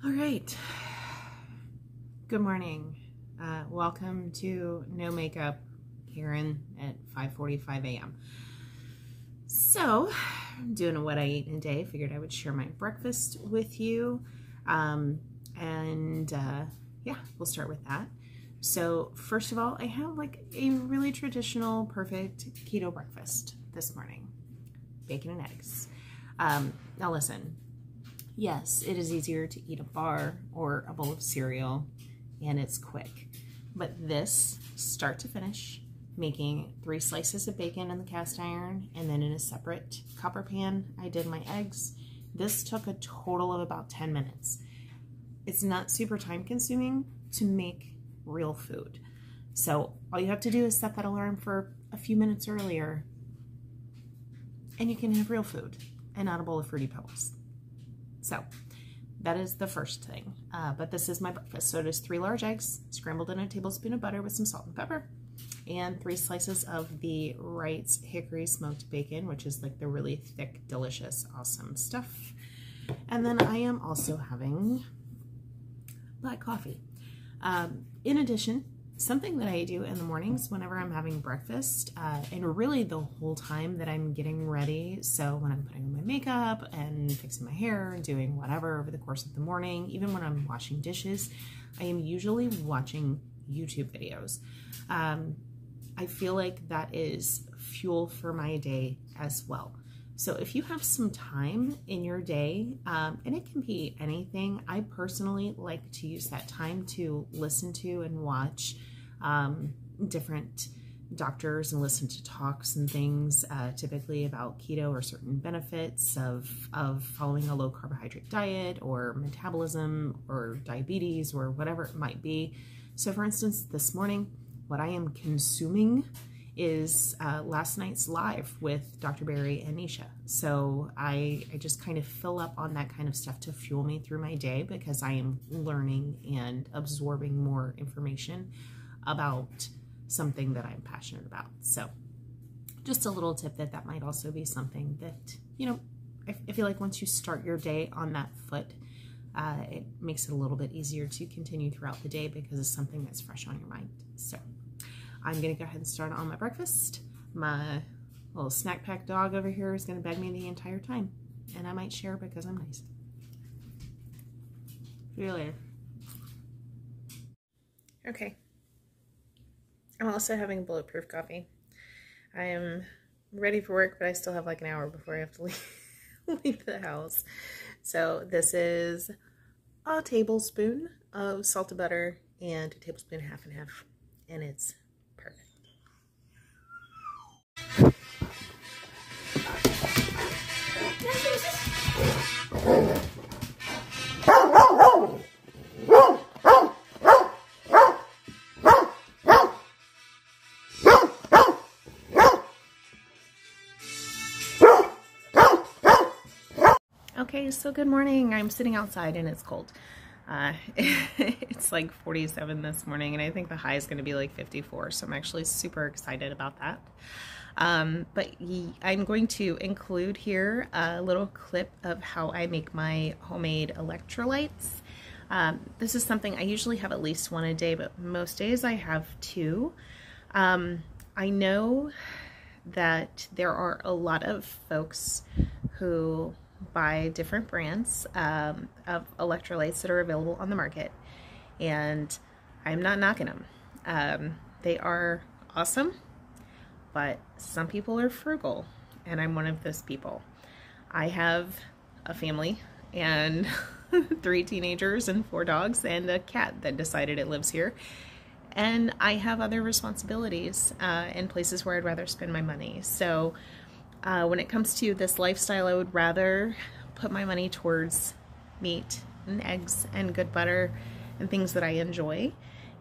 All right. Good morning. Welcome to No Makeup, Karen at 5:45 a.m. So, I'm doing what I eat in a day. Figured I would share my breakfast with you. Yeah, we'll start with that. So, first of all, I have like a really traditional, perfect keto breakfast this morning. Bacon and eggs. Now listen. Yes, it is easier to eat a bar or a bowl of cereal, and it's quick. But this, start to finish, making 3 slices of bacon in the cast iron, and then in a separate copper pan, I did my eggs. This took a total of about 10 minutes. It's not super time consuming to make real food. So all you have to do is set that alarm for a few minutes earlier, and you can have real food and not a bowl of Fruity Pebbles. So that is the first thing, but this is my breakfast. So it is 3 large eggs, scrambled in a tablespoon of butter with some salt and pepper, and 3 slices of the Wright's Hickory Smoked Bacon, which is like the really thick, delicious, awesome stuff. And then I am also having black coffee. In addition, something that I do in the mornings whenever I'm having breakfast, and really the whole time that I'm getting ready, so when I'm putting on my makeup and fixing my hair and doing whatever over the course of the morning, even when I'm washing dishes, I am usually watching YouTube videos. I feel like that is fuel for my day as well. So if you have some time in your day, and it can be anything, I personally like to use that time to listen to and watch different doctors and listen to talks and things, typically about keto or certain benefits of following a low carbohydrate diet or metabolism or diabetes or whatever it might be. So for instance, this morning, what I am consuming is last night's live with Dr. Barry and Nisha. So I just kind of fill up on that kind of stuff to fuel me through my day, because I am learning and absorbing more information about something that I'm passionate about. So just a little tip that might also be something that, you know, I feel like once you start your day on that foot, it makes it a little bit easier to continue throughout the day because it's something that's fresh on your mind. So I'm gonna go ahead and start on my breakfast. My little snack pack dog over here is gonna beg me the entire time, and I might share because I'm nice. See you later. Okay. I'm also having bulletproof coffee. I am ready for work, but I still have like an hour before I have to leave the house. So this is a tablespoon of salted butter and a tablespoon half and half, and it's perfect. Okay, so good morning. I'm sitting outside and it's cold. It's like 47 this morning, and I think the high is going to be like 54, so I'm actually super excited about that. But I'm going to include here a little clip of how I make my homemade electrolytes. This is something I usually have at least 1 a day, but most days I have 2. I know that there are a lot of folks who buy different brands of electrolytes that are available on the market, and I'm not knocking them. They are awesome, but some people are frugal, and I'm one of those people. I have a family and 3 teenagers and 4 dogs and a cat that decided it lives here, and I have other responsibilities in places where I'd rather spend my money. So when it comes to this lifestyle, I would rather put my money towards meat and eggs and good butter and things that I enjoy.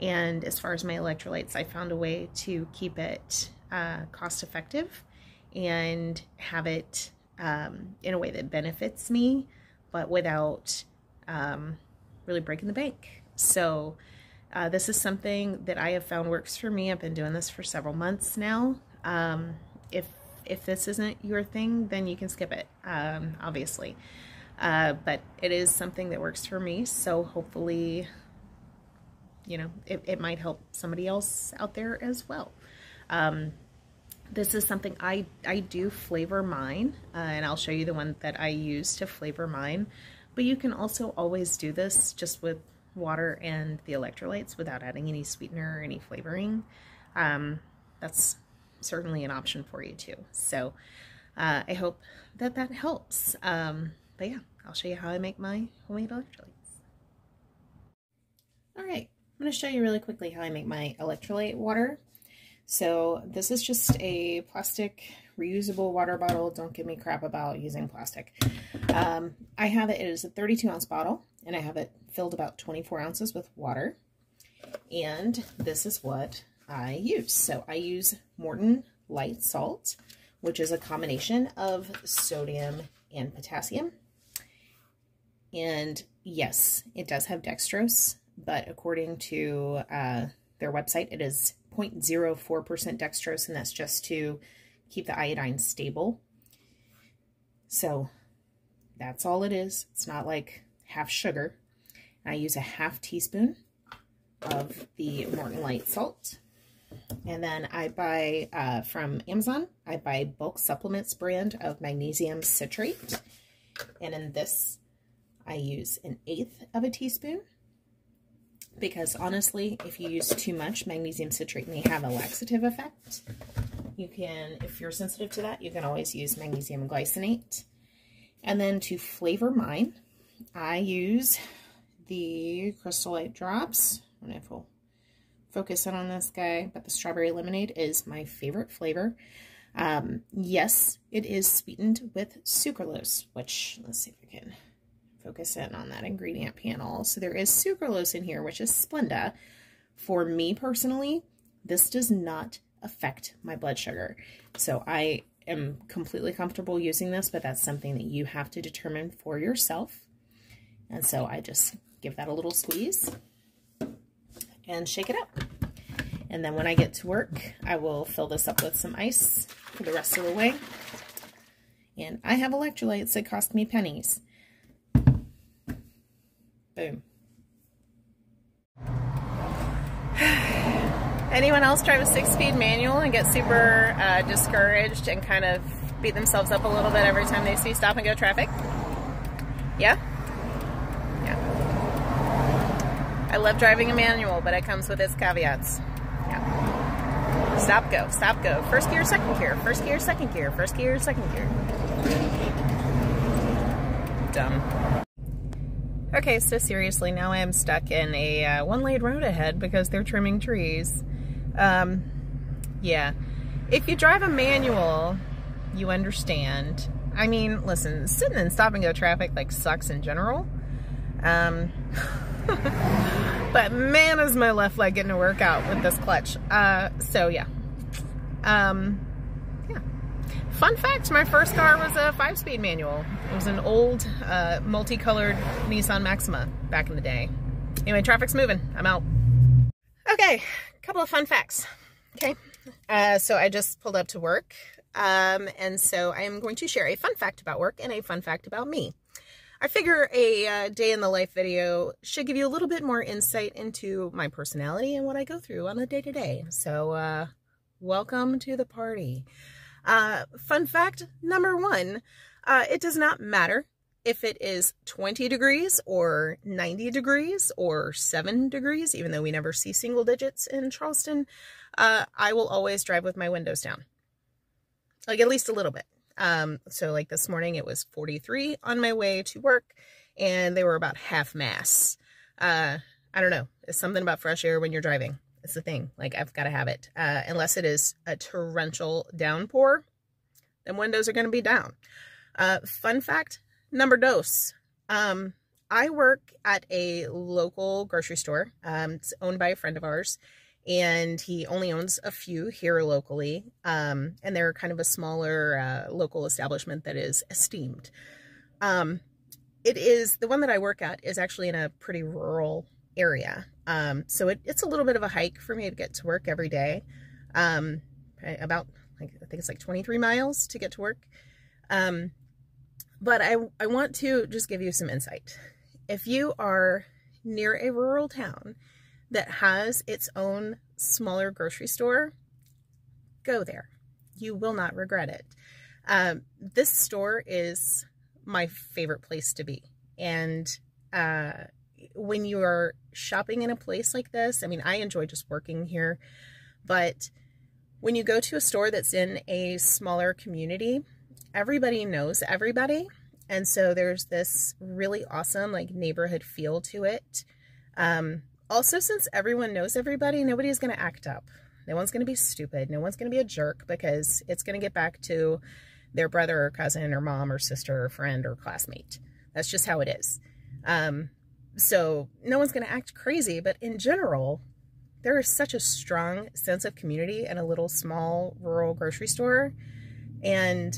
And as far as my electrolytes, I found a way to keep it cost effective and have it in a way that benefits me, but without really breaking the bank. So this is something that I have found works for me. I've been doing this for several months now. If this isn't your thing, then you can skip it, obviously. but it is something that works for me. So hopefully, you know, it might help somebody else out there as well. This is something I do flavor mine, and I'll show you the one that I use to flavor mine. But you can also always do this just with water and the electrolytes without adding any sweetener or any flavoring. That's certainly an option for you too. So I hope that that helps. But yeah, I'll show you how I make my homemade electrolytes. All right, I'm going to show you really quickly how I make my electrolyte water. So this is just a plastic reusable water bottle. Don't give me crap about using plastic. I have it is a 32-ounce bottle, and I have it filled about 24 ounces with water. And this is what I use. So I use Morton light salt, which is a combination of sodium and potassium. And yes, it does have dextrose, but according to their website, it is 0.04% dextrose, and that's just to keep the iodine stable. So that's all it is. It's not like half sugar. I use a half teaspoon of the Morton light salt. And then I buy from Amazon, I buy Bulk Supplements brand of magnesium citrate. And in this, I use 1/8 of a teaspoon. Because honestly, if you use too much, magnesium citrate may have a laxative effect. You can, if you're sensitive to that, you can always use magnesium glycinate. And then to flavor mine, I use the Crystal Light drops. I don't know if we'll focus in on this guy, but the strawberry lemonade is my favorite flavor. Yes, it is sweetened with sucralose, which, let's see if we can focus in on that ingredient panel. So there is sucralose in here, which is Splenda. For me personally, this does not affect my blood sugar. So I am completely comfortable using this, but that's something that you have to determine for yourself. And so I just give that a little squeeze and shake it up. And then when I get to work, I will fill this up with some ice for the rest of the way. And I have electrolytes that cost me pennies. Boom. Anyone else drive a 6-speed manual and get super discouraged and kind of beat themselves up a little bit every time they see stop and go traffic? Yeah? Yeah. I love driving a manual, but it comes with its caveats. Yeah. Stop, go, stop, go. First gear, second gear, first gear, second gear, first gear, second gear. Dumb. Okay, so seriously, now I am stuck in a one-lane road ahead because they're trimming trees. Yeah. If you drive a manual, you understand. I mean, listen, sitting in stop-and-go traffic, like, sucks in general. But man, is my left leg getting a workout with this clutch. So, yeah. Yeah. Fun fact, my first car was a 5-speed manual. It was an old, multicolored Nissan Maxima back in the day. Anyway, traffic's moving. I'm out. Okay, a couple of fun facts. Okay, so I just pulled up to work, and so I am going to share a fun fact about work and a fun fact about me. I figure a day in the life video should give you a little bit more insight into my personality and what I go through on a day-to-day. So, welcome to the party. Fun fact number 1, it does not matter if it is 20 degrees or 90 degrees or 7 degrees, even though we never see single digits in Charleston. I will always drive with my windows down, like at least a little bit. So like this morning it was 43 on my way to work and they were about half mass. I don't know. It's something about fresh air when you're driving. It's the thing. Like, I've got to have it. Unless it is a torrential downpour, then windows are going to be down. Fun fact number 2. I work at a local grocery store. It's owned by a friend of ours, and he only owns a few here locally. And they're kind of a smaller local establishment that is esteemed. It is, the one that I work at is actually in a pretty rural area. So it's a little bit of a hike for me to get to work every day. About, I think it's like 23 miles to get to work. But I want to just give you some insight. If you are near a rural town that has its own smaller grocery store, go there. You will not regret it. This store is my favorite place to be. And when you are shopping in a place like this, I mean, I enjoy just working here, but when you go to a store that's in a smaller community, everybody knows everybody. And so there's this really awesome like neighborhood feel to it. Also, since everyone knows everybody, nobody's going to act up. No one's going to be stupid. No one's going to be a jerk, because it's going to get back to their brother or cousin or mom or sister or friend or classmate. That's just how it is. So no one's going to act crazy, but in general, there is such a strong sense of community in a little small rural grocery store. And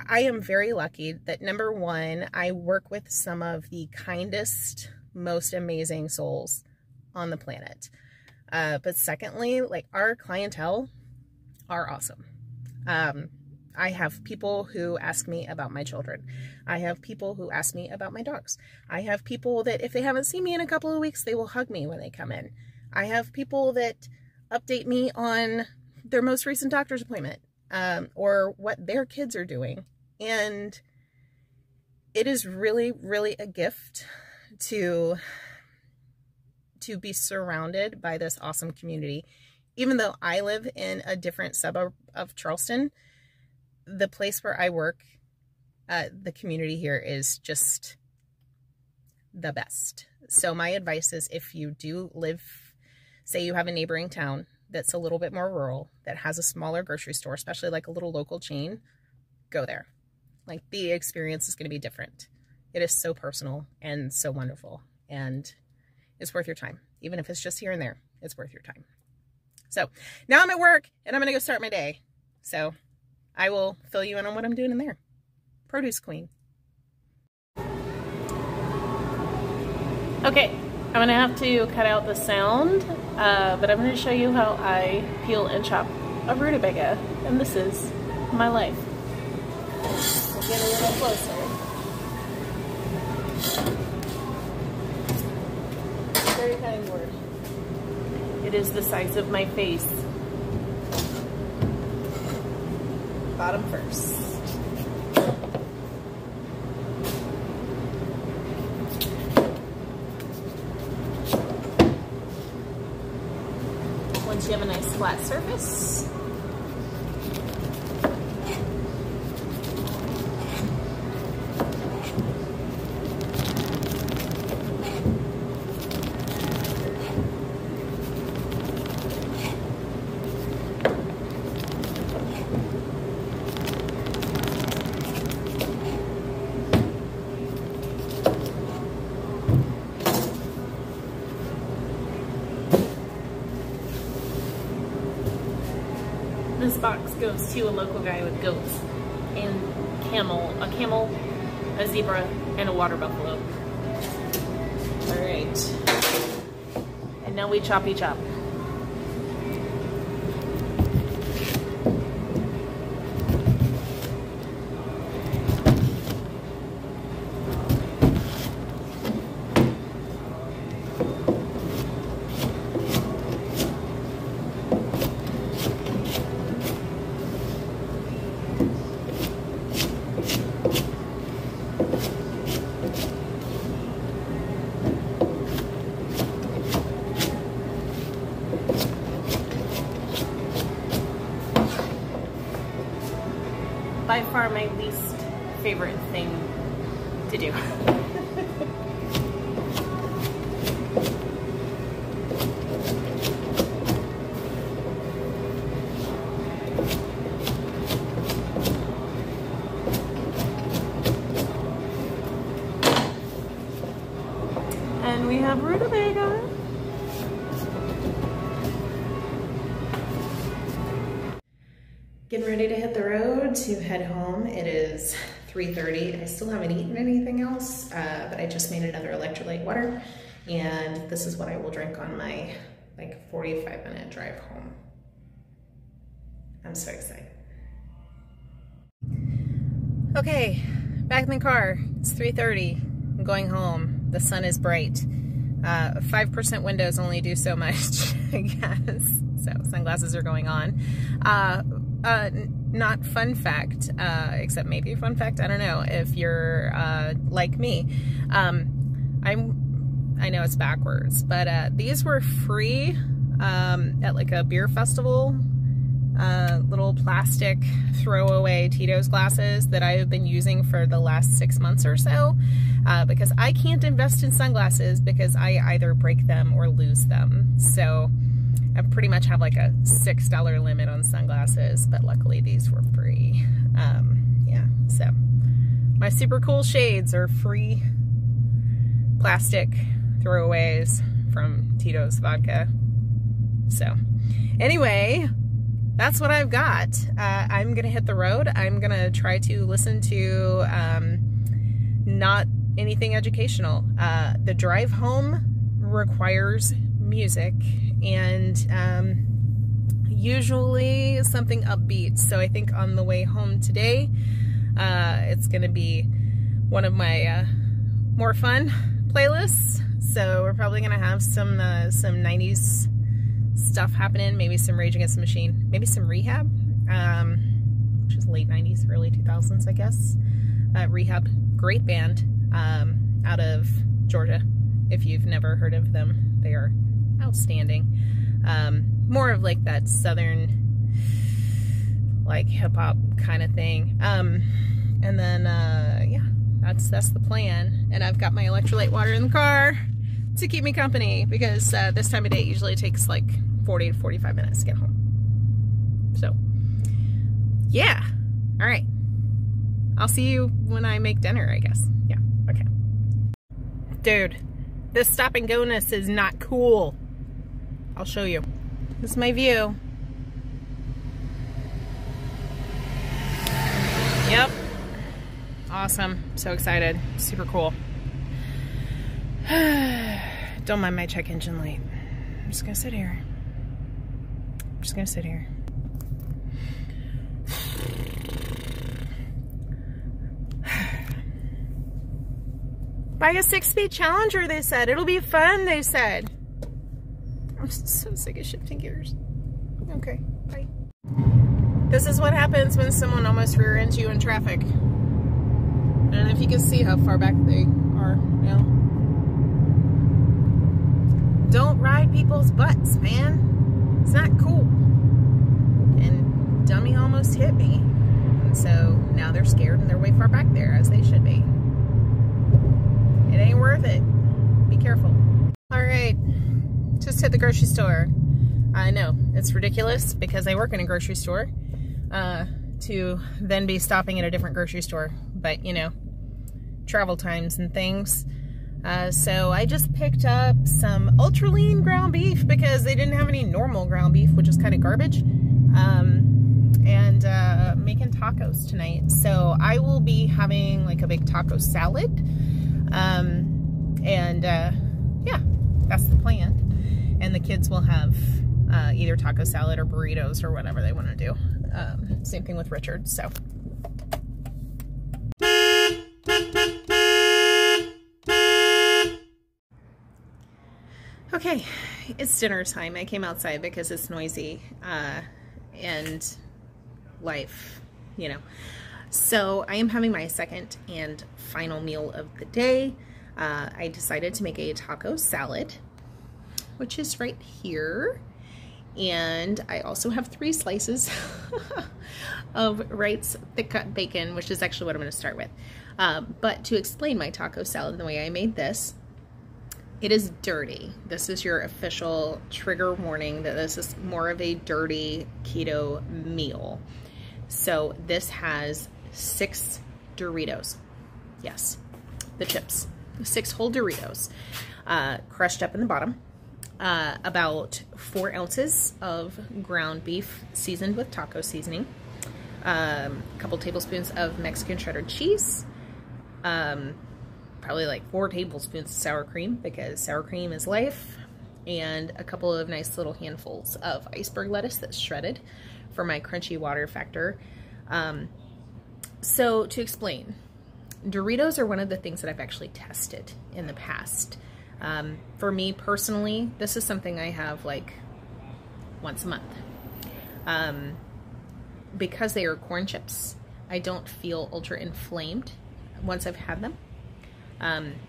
I am very lucky that, number one, I work with some of the kindest, most amazing souls on the planet. But secondly, like, our clientele are awesome. I have people who ask me about my children. I have people who ask me about my dogs. I have people that if they haven't seen me in a couple of weeks, they will hug me when they come in. I have people that update me on their most recent doctor's appointment, or what their kids are doing. And it is really, really a gift to be surrounded by this awesome community. Even though I live in a different suburb of Charleston, the place where I work, the community here is just the best. So my advice is, if you do live, say you have a neighboring town that's a little bit more rural, that has a smaller grocery store, especially like a little local chain, go there. Like, the experience is going to be different. It is so personal and so wonderful, and it's worth your time. Even if it's just here and there, it's worth your time. So now I'm at work and I'm going to go start my day. So I will fill you in on what I'm doing in there. Produce queen. Okay, I'm going to have to cut out the sound, but I'm going to show you how I peel and chop a rutabaga, and this is my life. We'll get a little closer. Very kind word. It is the size of my face. Bottom first. Once you have a nice flat surface, this box goes to a local guy with goats and a camel, a zebra, and a water buffalo. All right, and now we choppy chop. By far my least favorite thing to do. And we have rutabaga. Getting ready to hit the road to head home. It is 3:30. I still haven't eaten anything else, but I just made another electrolyte water, and this is what I will drink on my like 45-minute drive home. I'm so excited. Okay, back in the car. It's 3:30. I'm going home. The sun is bright. 5% windows only do so much, I guess. So sunglasses are going on. Not fun fact, except maybe a fun fact. I don't know if you're like me. I know it's backwards, but these were free at like a beer festival. Little plastic throwaway Tito's glasses that I have been using for the last 6 months or so, because I can't invest in sunglasses because I either break them or lose them. So I pretty much have like a $6 limit on sunglasses, but luckily these were free. Yeah, so my super cool shades are free plastic throwaways from Tito's vodka. So anyway, that's what I've got. I'm gonna hit the road. I'm gonna try to listen to not anything educational. The drive home requires music and usually something upbeat. So I think on the way home today, it's gonna be one of my more fun playlists. So we're probably gonna have some 90s stuff happening, maybe some Rage Against the Machine, maybe some Rehab, which is late 90s, early 2000s, I guess. Rehab, great band out of Georgia. If you've never heard of them, they are outstanding. More of like that southern, like hip hop kind of thing. And then yeah, that's the plan. And I've got my electrolyte water in the car to keep me company, because this time of day usually takes like 40 to 45 minutes to get home. So yeah, all right, I'll see you when I make dinner, I guess. Yeah, okay. Dude, this stop and go-ness is not cool. I'll show you. This is my view. Yep, awesome, so excited, super cool. Don't mind my check engine light. I'm just gonna sit here. I'm just gonna sit here. Buy a 6-speed Challenger, they said. It'll be fun, they said. I'm so sick of shifting gears. Okay, bye. This is what happens when someone almost rear ends you in traffic. I don't know if you can see how far back they are now. Don't ride people's butts, man. It's not cool. And dummy almost hit me. And so now they're scared and they're way far back there, as they should be. It ain't worth it. Be careful. All right, just hit the grocery store. I know, it's ridiculous because I work in a grocery store to then be stopping at a different grocery store. But, you know, travel times and things. So I just picked up some ultra lean ground beef because they didn't have any normal ground beef, which is kind of garbage, and making tacos tonight. So I will be having like a big taco salad, yeah, that's the plan. And the kids will have either taco salad or burritos or whatever they want to do. Same thing with Richard, so. Okay, it's dinner time. I came outside because it's noisy and life, you know. So I am having my second and final meal of the day. I decided to make a taco salad, which is right here. And I also have 3 slices of Wright's thick cut bacon, which is actually what I'm going to start with. But to explain my taco salad and the way I made this, it is dirty. This is your official trigger warning that this is more of a dirty keto meal. So this has 6 Doritos. Yes, the chips. 6 whole Doritos, crushed up in the bottom. About 4 ounces of ground beef seasoned with taco seasoning. A couple tablespoons of Mexican cheddar cheese. Probably like 4 tablespoons of sour cream because sour cream is life, and a couple of nice little handfuls of iceberg lettuce that's shredded for my crunchy water factor. So to explain, Doritos are one of the things that I've actually tested in the past. For me personally, this is something I have like once a month. Because they are corn chips, I don't feel ultra inflamed once I've had them.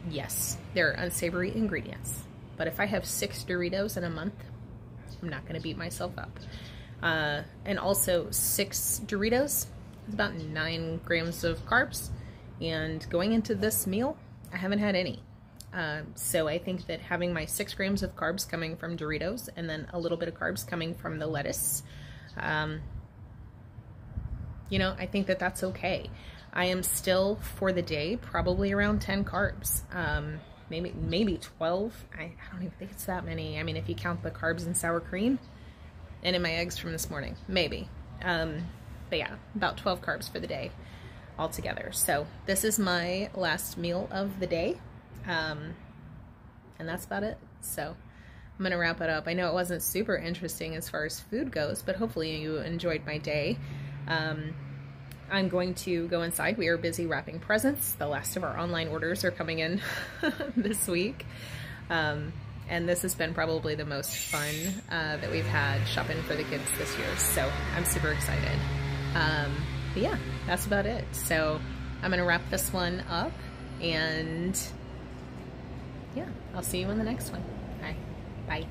Yes, there are unsavory ingredients, but if I have 6 Doritos in a month, I'm not going to beat myself up. And also 6 Doritos is about 9 grams of carbs, and going into this meal, I haven't had any. So I think that having my 6 grams of carbs coming from Doritos and then a little bit of carbs coming from the lettuce, you know, I think that that's okay. I am still, for the day, probably around 10 carbs. Maybe 12. I don't even think it's that many. I mean, if you count the carbs in sour cream and in my eggs from this morning, maybe. But yeah, about 12 carbs for the day altogether. So this is my last meal of the day. And that's about it. So I'm going to wrap it up. I know it wasn't super interesting as far as food goes, but hopefully you enjoyed my day. I'm going to go inside. We are busy wrapping presents. The last of our online orders are coming in this week. And this has been probably the most fun that we've had shopping for the kids this year. So I'm super excited. But yeah, that's about it. So I'm going to wrap this one up, and yeah, I'll see you in the next one. All right, bye.